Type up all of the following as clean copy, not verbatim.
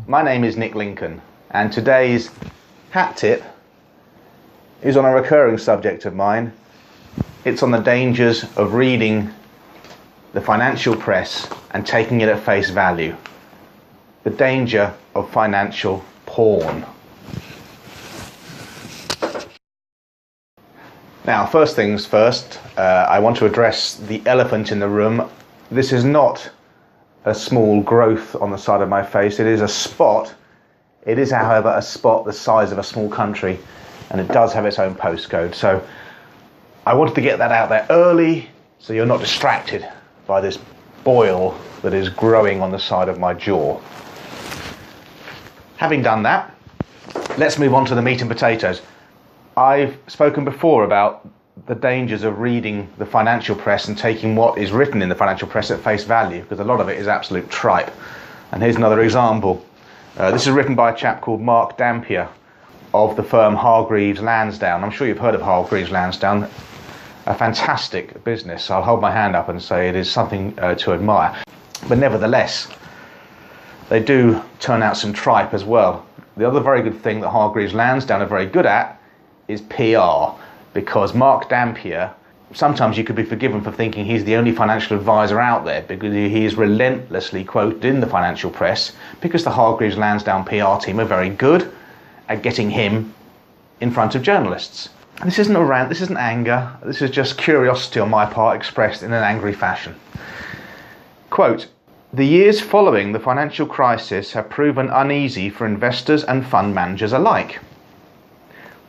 my name is Nick Lincoln, and today's hat tip is on a recurring subject of mine. It's on the dangers of reading the financial press and taking it at face value. The danger of financial porn. Now, first things first, I want to address the elephant in the room. This is not a small growth on the side of my face. It is a spot. It is, however, a spot the size of a small country, and it does have its own postcode. So I wanted to get that out there early so you're not distracted by this boil that is growing on the side of my jaw. Having done that, let's move on to the meat and potatoes. I've spoken before about the dangers of reading the financial press and taking what is written in the financial press at face value, because a lot of it is absolute tripe. And here's another example. This is written by a chap called Mark Dampier of the firm Hargreaves Lansdown. I'm sure you've heard of Hargreaves Lansdown. A fantastic business. I'll hold my hand up and say it is something to admire. But nevertheless, they do turn out some tripe as well. The other very good thing that Hargreaves Lansdown are very good at is PR, because Mark Dampier, sometimes you could be forgiven for thinking he's the only financial advisor out there, because he is relentlessly quoted in the financial press, because the Hargreaves Lansdown PR team are very good at getting him in front of journalists. And this isn't a rant, this isn't anger, this is just curiosity on my part expressed in an angry fashion. Quote, "The years following the financial crisis have proven uneasy for investors and fund managers alike,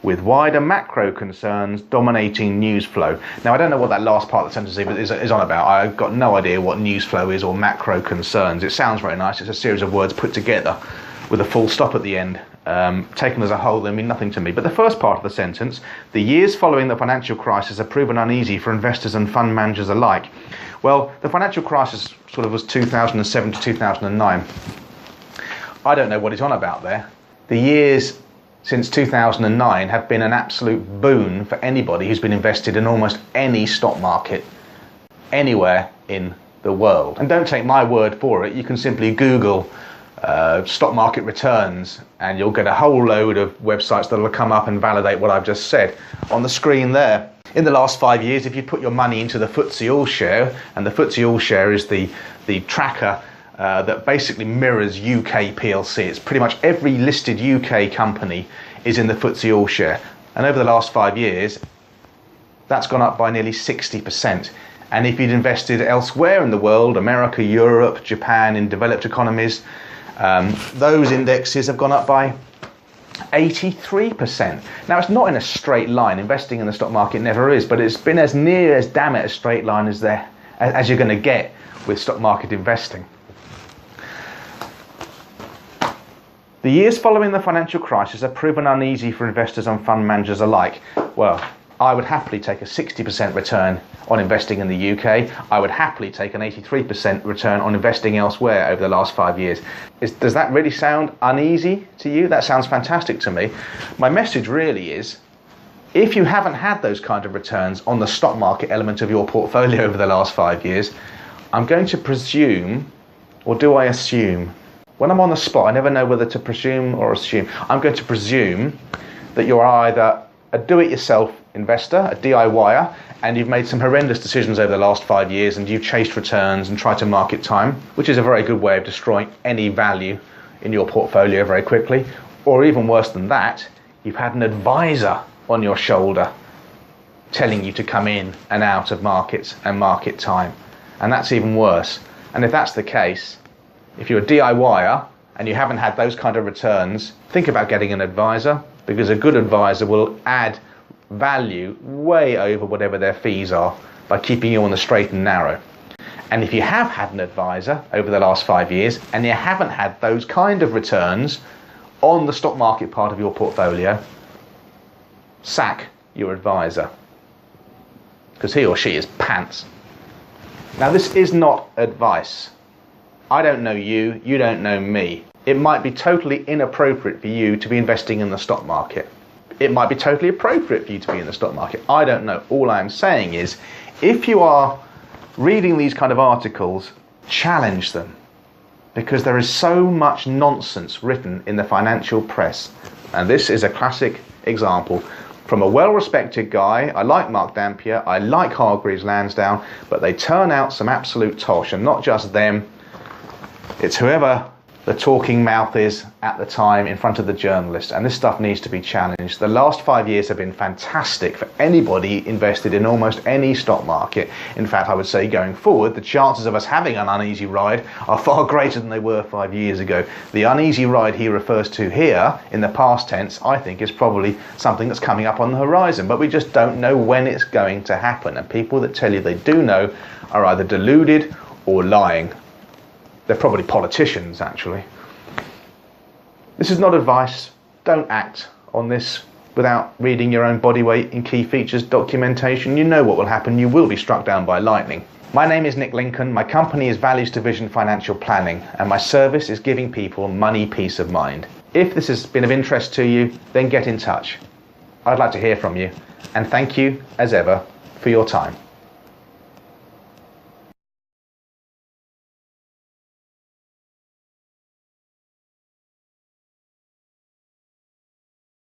with wider macro concerns dominating news flow." Now, I don't know what that last part of the sentence is on about. I've got no idea what news flow is or macro concerns. It sounds very nice. It's a series of words put together with a full stop at the end. Taken as a whole, they mean nothing to me. But the first part of the sentence, "The years following the financial crisis have proven uneasy for investors and fund managers alike." Well, the financial crisis sort of was 2007 to 2009. I don't know what he's on about there. The years since 2009 have been an absolute boon for anybody who's been invested in almost any stock market anywhere in the world. And don't take my word for it. You can simply Google stock market returns and you'll get a whole load of websites that will come up and validate what I've just said on the screen there. In the last 5 years, if you put your money into the FTSE All-Share, and the FTSE All-Share is the tracker that basically mirrors UK PLC. It's pretty much every listed UK company is in the FTSE All-Share. And over the last 5 years, that's gone up by nearly 60%. And if you'd invested elsewhere in the world, America, Europe, Japan, in developed economies, those indexes have gone up by 83%. Now, it's not in a straight line. Investing in the stock market never is, but it's been as near as, damn it, a straight line as you're going to get with stock market investing. The years following the financial crisis have proven uneasy for investors and fund managers alike. Well, I would happily take a 60% return on investing in the UK. I would happily take an 83% return on investing elsewhere over the last 5 years. Does that really sound uneasy to you? That sounds fantastic to me. My message really is, if you haven't had those kind of returns on the stock market element of your portfolio over the last 5 years, I'm going to presume, or do I assume? When I'm on the spot, I never know whether to presume or assume. I'm going to presume that you're either a do-it-yourself investor, a DIYer, and you've made some horrendous decisions over the last 5 years and you've chased returns and tried to market time, which is a very good way of destroying any value in your portfolio very quickly. Or even worse than that, you've had an advisor on your shoulder telling you to come in and out of markets and market time. And that's even worse. And if that's the case, if you're a DIYer and you haven't had those kind of returns, think about getting an advisor, because a good advisor will add value way over whatever their fees are by keeping you on the straight and narrow. And if you have had an advisor over the last 5 years and you haven't had those kind of returns on the stock market part of your portfolio, sack your advisor, because he or she is pants. Now, this is not advice. I don't know you, you don't know me. It might be totally inappropriate for you to be investing in the stock market. It might be totally appropriate for you to be in the stock market. I don't know. All I'm saying is, if you are reading these kind of articles, challenge them. because there is so much nonsense written in the financial press. And this is a classic example from a well-respected guy. I like Mark Dampier, I like Hargreaves Lansdown, but they turn out some absolute tosh, and not just them, it's whoever the talking mouth is at the time in front of the journalist, and this stuff needs to be challenged. The last 5 years have been fantastic for anybody invested in almost any stock market. In fact, I would say going forward, the chances of us having an uneasy ride are far greater than they were 5 years ago. The uneasy ride he refers to here in the past tense, I think, is probably something that's coming up on the horizon, but we just don't know when it's going to happen, and people that tell you they do know are either deluded or lying. They're probably politicians, actually. This is not advice. Don't act on this without reading your own body weight in key features documentation. You know what will happen. You will be struck down by lightning. My name is Nick Lincoln. My company is Values Division Financial Planning, and my service is giving people money peace of mind. If this has been of interest to you, then get in touch. I'd like to hear from you. And thank you, as ever, for your time.